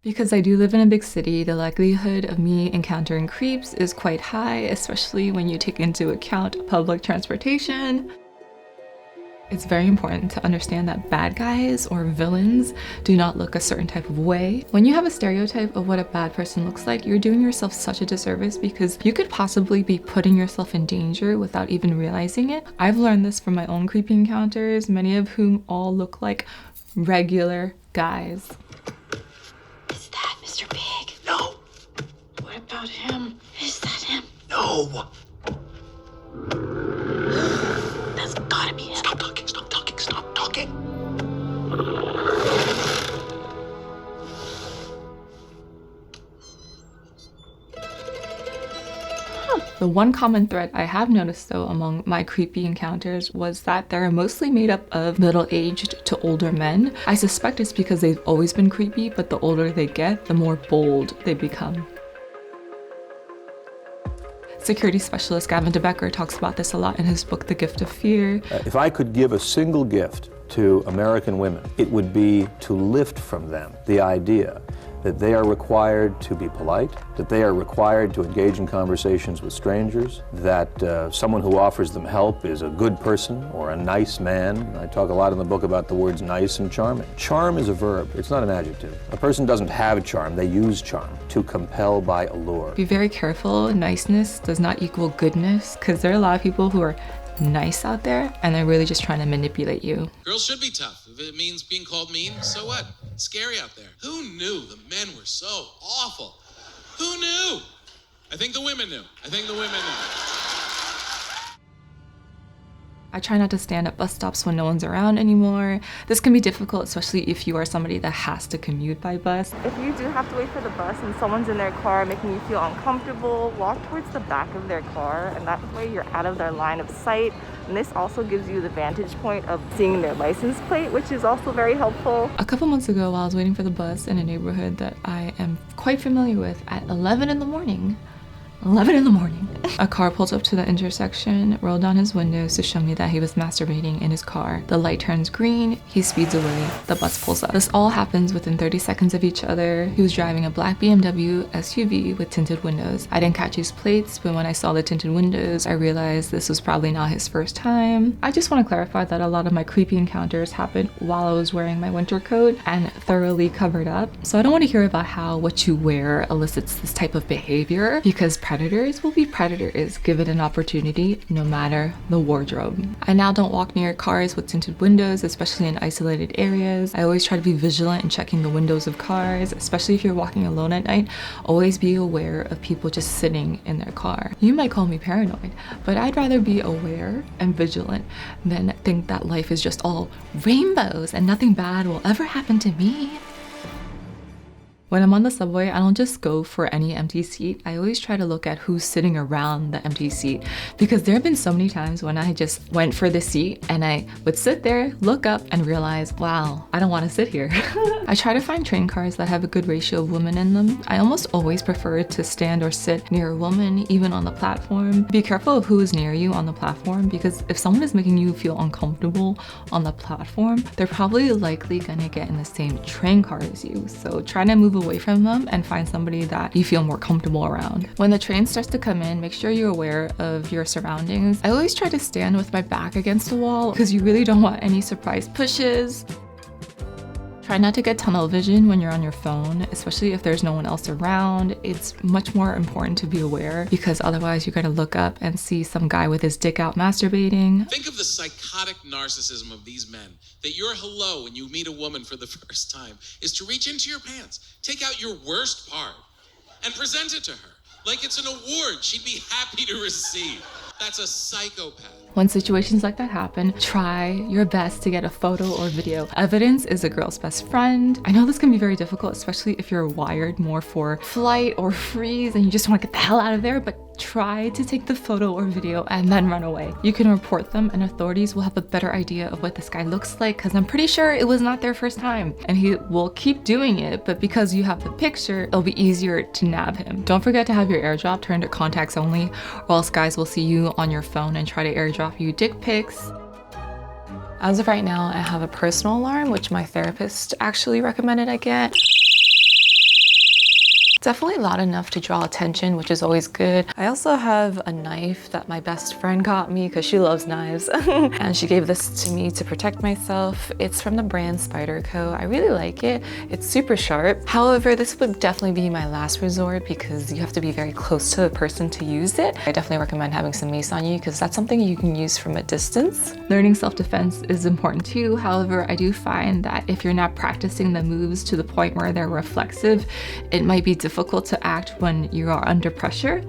Because I do live in a big city, the likelihood of me encountering creeps is quite high, especially when you take into account public transportation. It's very important to understand that bad guys or villains do not look a certain type of way. When you have a stereotype of what a bad person looks like, you're doing yourself such a disservice because you could possibly be putting yourself in danger without even realizing it. I've learned this from my own creepy encounters, many of whom all look like regular guys. Is that Mr. Big? No. What about him? Is that him? No. That's gotta be him. Stop talking, stop talking, stop talking. The one common thread I have noticed though among my creepy encounters was that they're mostly made up of middle-aged to older men. I suspect it's because they've always been creepy, but the older they get, the more bold they become. Security specialist Gavin Becker talks about this a lot in his book, The Gift of Fear. If I could give a single gift to American women, it would be to lift from them the idea that they are required to be polite, that they are required to engage in conversations with strangers, that someone who offers them help is a good person or a nice man. I talk a lot in the book about the words nice and charming. Charm is a verb, it's not an adjective. A person doesn't have charm, they use charm to compel by allure. Be very careful, niceness does not equal goodness, because there are a lot of people who are nice out there and they're really just trying to manipulate you. Girls should be tough. If it means being called mean, so what? It's scary out there. Who knew the men were so awful? Who knew? I think the women knew. I try not to stand at bus stops when no one's around anymore. This can be difficult, especially if you are somebody that has to commute by bus. If you do have to wait for the bus and someone's in their car making you feel uncomfortable, walk towards the back of their car, and that way you're out of their line of sight. And this also gives you the vantage point of seeing their license plate, which is also very helpful. A couple months ago, while I was waiting for the bus in a neighborhood that I am quite familiar with, at 11 in the morning, a car pulls up to the intersection, rolled down his windows to show me that he was masturbating in his car. The light turns green, he speeds away, the bus pulls up. This all happens within 30 seconds of each other. He was driving a black BMW SUV with tinted windows. I didn't catch his plates, but when I saw the tinted windows, I realized this was probably not his first time. I just want to clarify that a lot of my creepy encounters happened while I was wearing my winter coat and thoroughly covered up. So I don't want to hear about how what you wear elicits this type of behavior, because predators will be predators given an opportunity, no matter the wardrobe. I now don't walk near cars with tinted windows, especially in isolated areas. I always try to be vigilant in checking the windows of cars, especially if you're walking alone at night. Always be aware of people just sitting in their car. You might call me paranoid, but I'd rather be aware and vigilant than think that life is just all rainbows and nothing bad will ever happen to me. When I'm on the subway, I don't just go for any empty seat. I always try to look at who's sitting around the empty seat, because there have been so many times when I just went for the seat and I would sit there, look up and realize, wow, I don't want to sit here. I try to find train cars that have a good ratio of women in them. I almost always prefer to stand or sit near a woman, even on the platform. Be careful of who is near you on the platform, because if someone is making you feel uncomfortable on the platform, they're probably likely gonna get in the same train car as you. So try to move away from them and find somebody that you feel more comfortable around. When the train starts to come in, make sure you're aware of your surroundings. I always try to stand with my back against the wall because you really don't want any surprise pushes. Try not to get tunnel vision when you're on your phone, especially if there's no one else around. It's much more important to be aware, because otherwise you're gonna look up and see some guy with his dick out masturbating. Think of the psychotic narcissism of these men, that your hello when you meet a woman for the first time is to reach into your pants, take out your worst part, and present it to her. Like it's an award she'd be happy to receive. That's a psychopath. When situations like that happen, try your best to get a photo or video. Evidence is a girl's best friend. I know this can be very difficult, especially if you're wired more for flight or freeze and you just want to get the hell out of there, but try to take the photo or video and then run away. You can report them and authorities will have a better idea of what this guy looks like, because I'm pretty sure it was not their first time and he will keep doing it, but because you have the picture, it'll be easier to nab him. Don't forget to have your airdrop turned to contacts only, or else guys will see you on your phone and try to airdrop you dick pics. As of right now, I have a personal alarm, which my therapist actually recommended I get. Definitely loud enough to draw attention, which is always good. I also have a knife that my best friend got me because she loves knives. And she gave this to me to protect myself. It's from the brand Spyderco. I really like it. It's super sharp. However, this would definitely be my last resort because you have to be very close to the person to use it. I definitely recommend having some mace on you because that's something you can use from a distance. Learning self-defense is important too. However, I do find that if you're not practicing the moves to the point where they're reflexive, it might be difficult to act when you are under pressure.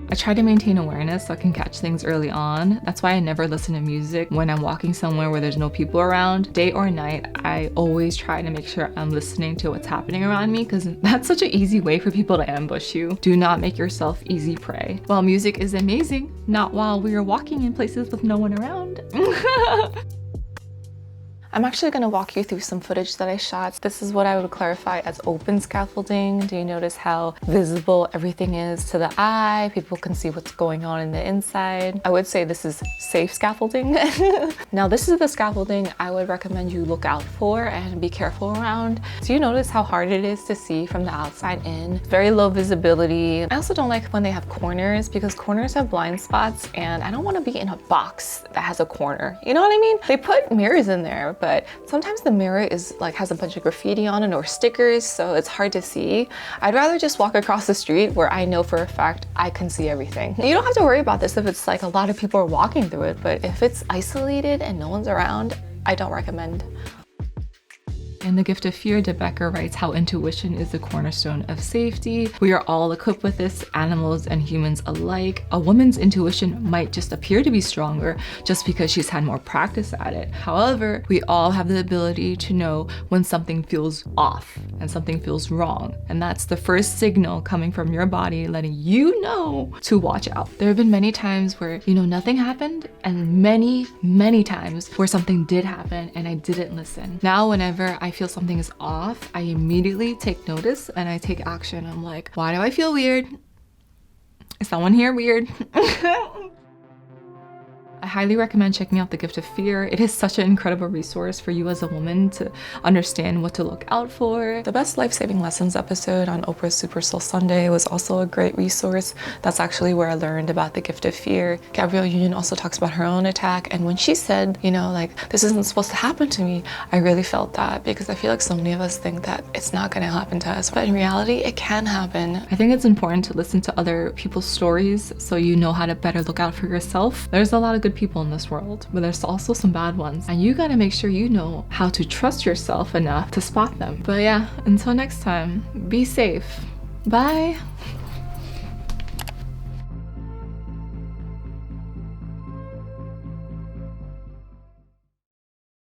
I try to maintain awareness so I can catch things early on. That's why I never listen to music when I'm walking somewhere where there's no people around. Day or night, I always try to make sure I'm listening to what's happening around me because that's such an easy way for people to ambush you. Do not make yourself easy prey. While music is amazing, not while we are walking in places with no one around. I'm actually gonna walk you through some footage that I shot. This is what I would clarify as open scaffolding. Do you notice how visible everything is to the eye? People can see what's going on in the inside. I would say this is safe scaffolding. Now, this is the scaffolding I would recommend you look out for and be careful around. Do you notice how hard it is to see from the outside in? Very low visibility. I also don't like when they have corners because corners have blind spots and I don't wanna be in a box that has a corner. You know what I mean? They put mirrors in there, but sometimes the mirror is like has a bunch of graffiti on it or stickers, so it's hard to see. I'd rather just walk across the street where I know for a fact I can see everything. You don't have to worry about this if it's like a lot of people are walking through it, but if it's isolated and no one's around, I don't recommend. In The Gift of Fear, Becker writes how intuition is the cornerstone of safety. We are all equipped with this, animals and humans alike. A woman's intuition might just appear to be stronger just because she's had more practice at it. However, we all have the ability to know when something feels off and something feels wrong. And that's the first signal coming from your body letting you know to watch out. There have been many times where, nothing happened, and many times where something did happen and I didn't listen. Now, whenever I feel something is off, I immediately take notice and I take action. I'm like, why do I feel weird? Is someone here weird? I highly recommend checking out The Gift of Fear. It is such an incredible resource for you as a woman to understand what to look out for. The Best Life-Saving Lessons episode on Oprah's Super Soul Sunday was also a great resource. That's actually where I learned about The Gift of Fear. Gabrielle Union also talks about her own attack, and when she said, this isn't supposed to happen to me, I really felt that because I feel like so many of us think that it's not gonna happen to us, but in reality, it can happen. I think it's important to listen to other people's stories so you know how to better look out for yourself. There's a lot of good people in this world, but there's also some bad ones, and you gotta make sure you know how to trust yourself enough to spot them. But yeah, until next time, be safe. Bye.